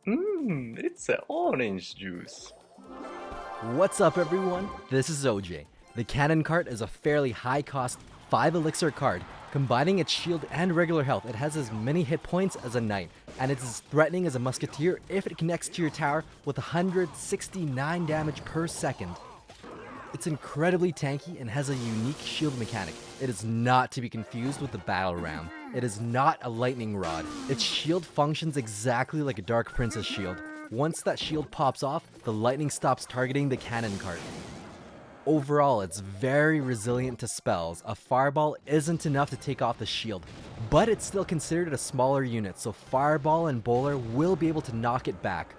It's a orange juice. What's up everyone? This is OJ. The Cannon card is a fairly high cost 5 elixir card. Combining its shield and regular health, it has as many hit points as a knight, and it's as threatening as a musketeer if it connects to your tower with 169 damage per second. It's incredibly tanky and has a unique shield mechanic. It is not to be confused with the battle ram. It is not a lightning rod. Its shield functions exactly like a Dark Princess shield. Once that shield pops off, the lightning stops targeting the cannon cart. Overall, it's very resilient to spells. A fireball isn't enough to take off the shield, but it's still considered a smaller unit, so fireball and bowler will be able to knock it back.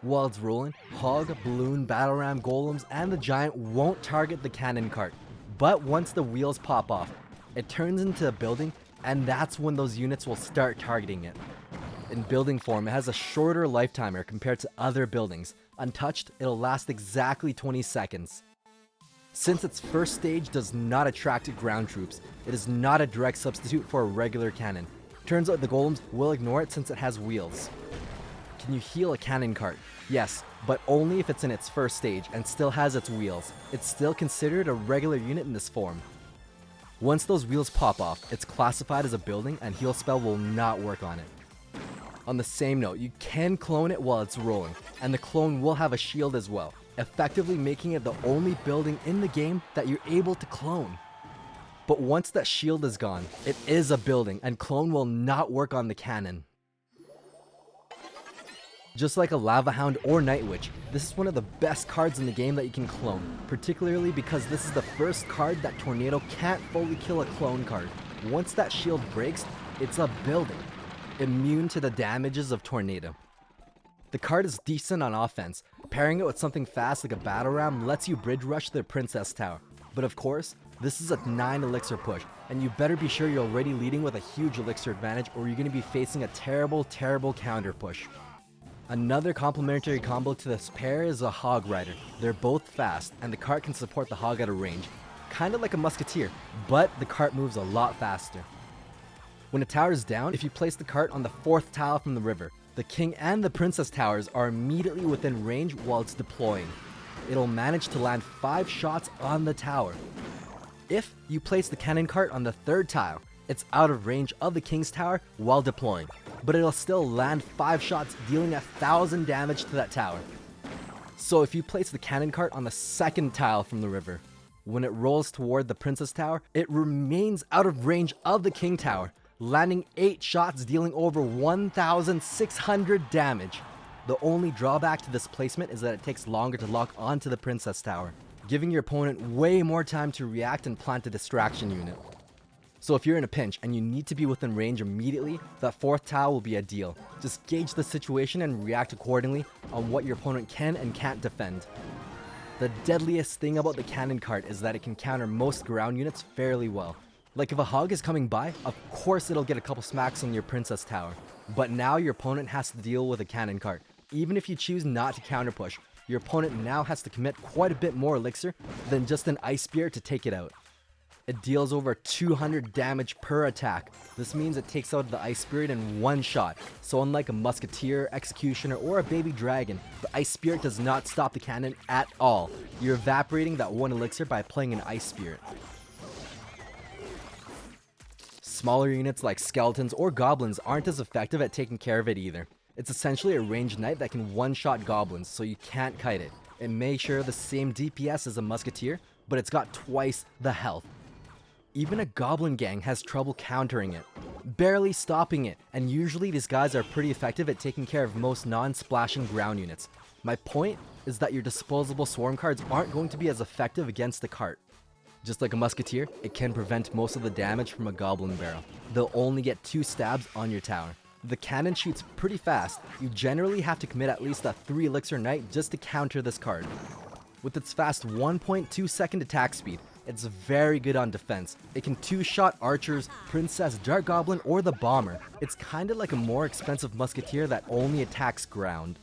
While it's rolling, Hog, Balloon, Battle Ram, Golems, and the Giant won't target the cannon cart. But once the wheels pop off, it turns into a building, and that's when those units will start targeting it. In building form, it has a shorter lifetimer compared to other buildings. Untouched, it'll last exactly 20 seconds. Since its first stage does not attract ground troops, it is not a direct substitute for a regular cannon. Turns out the Golems will ignore it since it has wheels. Can you heal a cannon cart? Yes, but only if it's in its first stage and still has its wheels. It's still considered a regular unit in this form. Once those wheels pop off, it's classified as a building and heal spell will not work on it. On the same note, you can clone it while it's rolling, and the clone will have a shield as well, effectively making it the only building in the game that you're able to clone. But once that shield is gone, it is a building and clone will not work on the cannon. Just like a Lava Hound or Night Witch, this is one of the best cards in the game that you can clone, particularly because this is the first card that Tornado can't fully kill a clone card. Once that shield breaks, it's a building, immune to the damages of Tornado. The card is decent on offense. Pairing it with something fast like a Battle Ram lets you bridge rush the Princess Tower. But of course, this is a 9 elixir push, and you better be sure you're already leading with a huge elixir advantage or you're going to be facing a terrible counter push. Another complementary combo to this pair is a Hog Rider. They're both fast, and the cart can support the Hog at a range. Kinda like a Musketeer, but the cart moves a lot faster. When a tower is down, if you place the cart on the 4th tile from the river, the King and the Princess towers are immediately within range while it's deploying. It'll manage to land 5 shots on the tower. If you place the cannon cart on the 3rd tile, it's out of range of the King's tower while deploying, but it'll still land 5 shots, dealing 1,000 damage to that tower. So if you place the cannon cart on the 2nd tile from the river, when it rolls toward the Princess tower, it remains out of range of the King tower, landing 8 shots, dealing over 1,600 damage. The only drawback to this placement is that it takes longer to lock onto the Princess tower, giving your opponent way more time to react and plant a distraction unit. So if you're in a pinch and you need to be within range immediately, that 4th tile will be ideal. Just gauge the situation and react accordingly on what your opponent can and can't defend. The deadliest thing about the cannon cart is that it can counter most ground units fairly well. Like if a hog is coming by, of course it'll get a couple smacks on your Princess tower. But now your opponent has to deal with a cannon cart. Even if you choose not to counter push, your opponent now has to commit quite a bit more elixir than just an Ice Spear to take it out. It deals over 200 damage per attack. This means it takes out the Ice Spirit in one shot. So unlike a Musketeer, Executioner, or a Baby Dragon, the Ice Spirit does not stop the cannon at all. You're evaporating that 1 elixir by playing an Ice Spirit. Smaller units like Skeletons or Goblins aren't as effective at taking care of it either. It's essentially a ranged knight that can one-shot goblins, so you can't kite it. It may share the same DPS as a Musketeer, but it's got twice the health. Even a goblin gang has trouble countering it, barely stopping it, and usually these guys are pretty effective at taking care of most non-splashing ground units. My point is that your disposable swarm cards aren't going to be as effective against the cart. Just like a musketeer, it can prevent most of the damage from a goblin barrel. They'll only get 2 stabs on your tower. The cannon shoots pretty fast. You generally have to commit at least a 3 elixir knight just to counter this card. With its fast 1.2 second attack speed, it's very good on defense. It can 2-shot archers, princess, dart goblin, or the bomber. It's kinda like a more expensive musketeer that only attacks ground.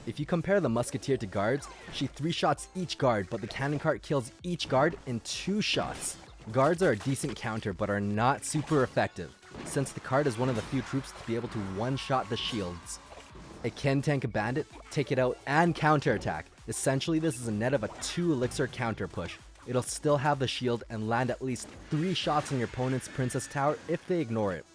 If you compare the musketeer to guards, she 3-shots each guard, but the cannon cart kills each guard in 2 shots. Guards are a decent counter, but are not super effective, since the card is one of the few troops to be able to one-shot the shields. It can tank a bandit, take it out, and counterattack. Essentially, this is a net of a 2 elixir counter push. It'll still have the shield and land at least 3 shots on your opponent's princess tower if they ignore it.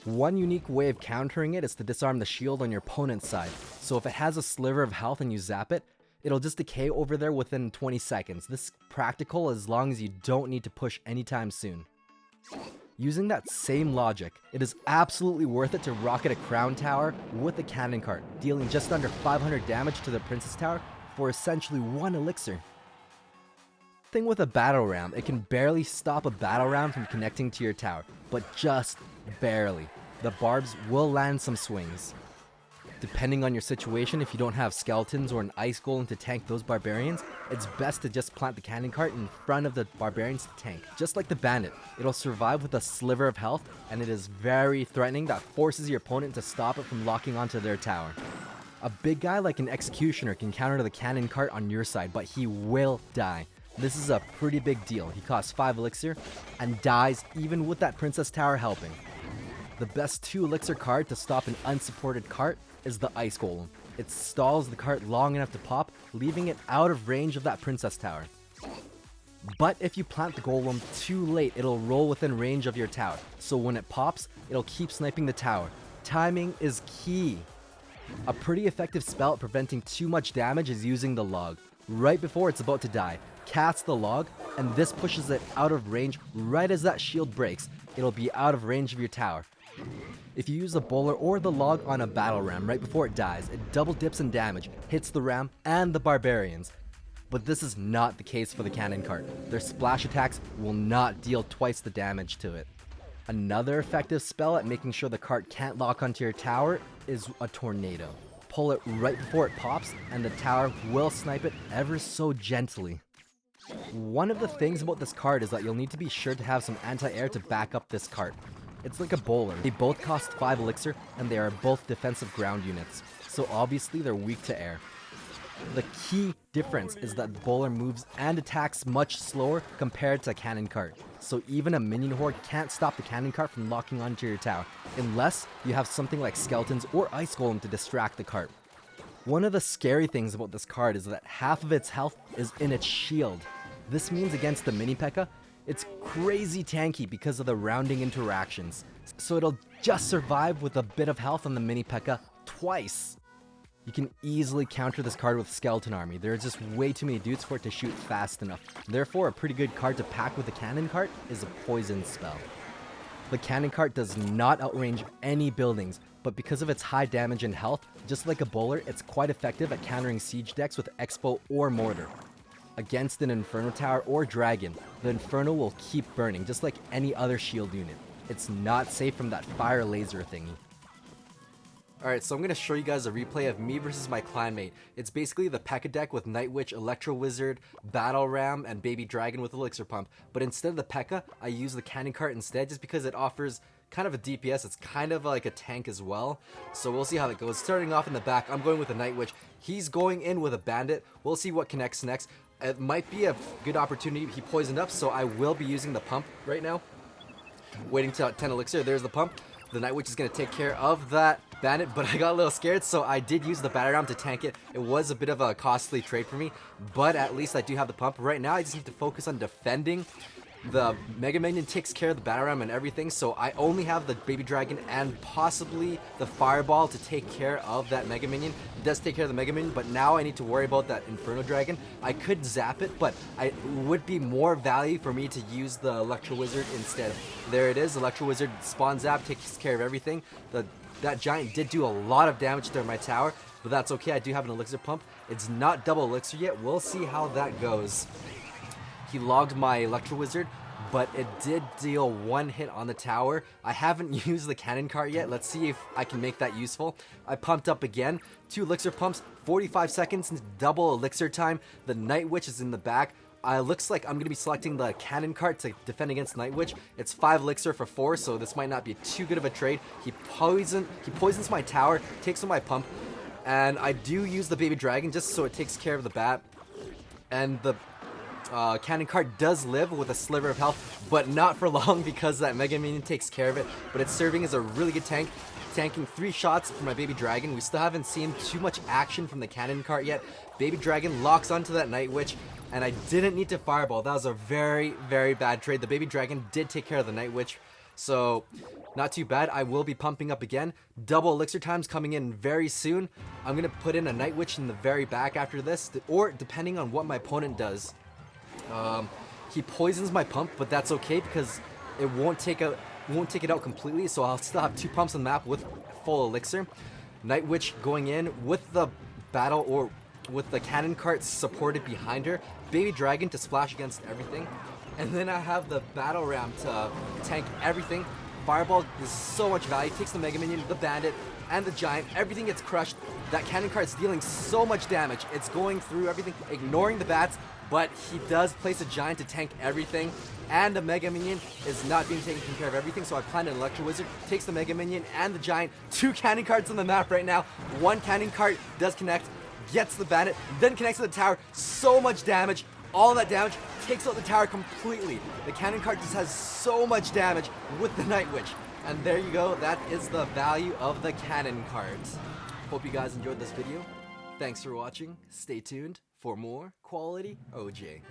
One unique way of countering it is to disarm the shield on your opponent's side. So if it has a sliver of health and you zap it, it'll just decay over there within 20 seconds. This is practical as long as you don't need to push anytime soon. Using that same logic, it is absolutely worth it to rocket a crown tower with a cannon cart, dealing just under 500 damage to the princess tower for essentially 1 elixir. Thing with a battle ram, it can barely stop a battle ram from connecting to your tower, but just barely. The barbs will land some swings. Depending on your situation, if you don't have skeletons or an ice golem to tank those barbarians, it's best to just plant the cannon cart in front of the barbarians to tank. Just like the bandit, it'll survive with a sliver of health, and it is very threatening that forces your opponent to stop it from locking onto their tower. A big guy like an executioner can counter the cannon cart on your side, but he will die. This is a pretty big deal. He costs 5 elixir and dies even with that princess tower helping. The best 2 elixir card to stop an unsupported cart is the ice golem. It stalls the cart long enough to pop, leaving it out of range of that princess tower. But if you plant the golem too late, it'll roll within range of your tower. So when it pops, it'll keep sniping the tower. Timing is key. A pretty effective spell at preventing too much damage is using the log. Right before it's about to die, cast the log, and this pushes it out of range right as that shield breaks. It'll be out of range of your tower. If you use the bowler or the log on a battle ram right before it dies, it double dips in damage, hits the ram and the barbarians. But this is not the case for the cannon cart. Their splash attacks will not deal twice the damage to it. Another effective spell at making sure the cart can't lock onto your tower is a tornado. Pull it right before it pops, and the tower will snipe it ever so gently. One of the things about this card is that you'll need to be sure to have some anti-air to back up this cart. It's like a bowler. They both cost 5 elixir, and they are both defensive ground units, so obviously they're weak to air. The key difference is that the bowler moves and attacks much slower compared to a cannon cart, so even a minion horde can't stop the cannon cart from locking onto your tower, unless you have something like skeletons or ice golem to distract the cart. One of the scary things about this card is that half of its health is in its shield. This means against the mini P.E.K.K.A, it's crazy tanky because of the rounding interactions, so it'll just survive with a bit of health on the mini P.E.K.K.A twice. You can easily counter this card with Skeleton Army. There are just way too many dudes for it to shoot fast enough. Therefore, a pretty good card to pack with the cannon cart is a poison spell. The cannon cart does not outrange any buildings, but because of its high damage and health, just like a bowler, it's quite effective at countering siege decks with Expo or Mortar. Against an Inferno Tower or Dragon, the Inferno will keep burning, just like any other shield unit. It's not safe from that fire laser thingy. Alright, so I'm going to show you guys a replay of me versus my clanmate. It's basically the P.E.K.K.A deck with Night Witch, Electro Wizard, Battle Ram, and Baby Dragon with Elixir Pump. But instead of the P.E.K.K.A, I use the Cannon Cart instead just because it offers kind of a DPS. It's kind of like a tank as well. So we'll see how that goes. Starting off in the back, I'm going with the Night Witch. He's going in with a Bandit. We'll see what connects next. It might be a good opportunity. He poisoned up, so I will be using the pump right now. Waiting till 10 Elixir. There's the pump. The Night Witch is going to take care of that Bandit, but I got a little scared, so I did use the Battle Ram to tank it. It was a bit of a costly trade for me, but at least I do have the pump. Right now, I just need to focus on defending. The Mega Minion takes care of the Battle Ram and everything, so I only have the Baby Dragon and possibly the Fireball to take care of that Mega Minion. It does take care of the Mega Minion, but now I need to worry about that Inferno Dragon. I could zap it, but it would be more value for me to use the Electro Wizard instead. There it is, Electro Wizard spawn zap, takes care of everything. That giant did do a lot of damage to my tower, but that's okay. I do have an Elixir Pump. It's not double Elixir yet. We'll see how that goes. He logged my Electro Wizard, but it did deal 1 hit on the tower. I haven't used the cannon cart yet. Let's see if I can make that useful. I pumped up again. 2 Elixir pumps, 45 seconds, double Elixir time. The Night Witch is in the back. Looks like I'm going to be selecting the cannon cart to defend against Night Witch. It's 5 Elixir for 4, so this might not be too good of a trade. He poisons my tower, takes on my pump, and I do use the Baby Dragon just so it takes care of the bat. And the cannon cart does live with a sliver of health, but not for long because that Mega Minion takes care of it. But it's serving as a really good tank. tanking 3 shots for my Baby Dragon. We still haven't seen too much action from the cannon cart yet. Baby Dragon locks onto that Night Witch, and I didn't need to Fireball. That was a very, very bad trade. The Baby Dragon did take care of the Night Witch, so not too bad. I will be pumping up again. Double elixir times coming in very soon. I'm going to put in a Night Witch in the very back after this, or depending on what my opponent does. He poisons my pump, but that's okay because it won't take it out completely, so I'll still have 2 pumps on the map with full elixir. Night Witch going in with the battle, or with the cannon cart supported behind her. Baby Dragon to splash against everything. And then I have the battle ram to tank everything. Fireball is so much value. Takes the Mega Minion, the Bandit, and the Giant. Everything gets crushed. That cannon cart's dealing so much damage. It's going through everything, ignoring the bats, but he does place a Giant to tank everything. And the Mega Minion is not being taken care of everything, so I planned an Electro Wizard. Takes the Mega Minion and the Giant. 2 cannon carts on the map right now. 1 cannon cart does connect, gets the Bandit, then connects to the tower. So much damage. All that damage takes out the tower completely. The cannon cart just has so much damage with the Night Witch. And there you go, that is the value of the cannon cart. Hope you guys enjoyed this video. Thanks for watching. Stay tuned for more quality OJ.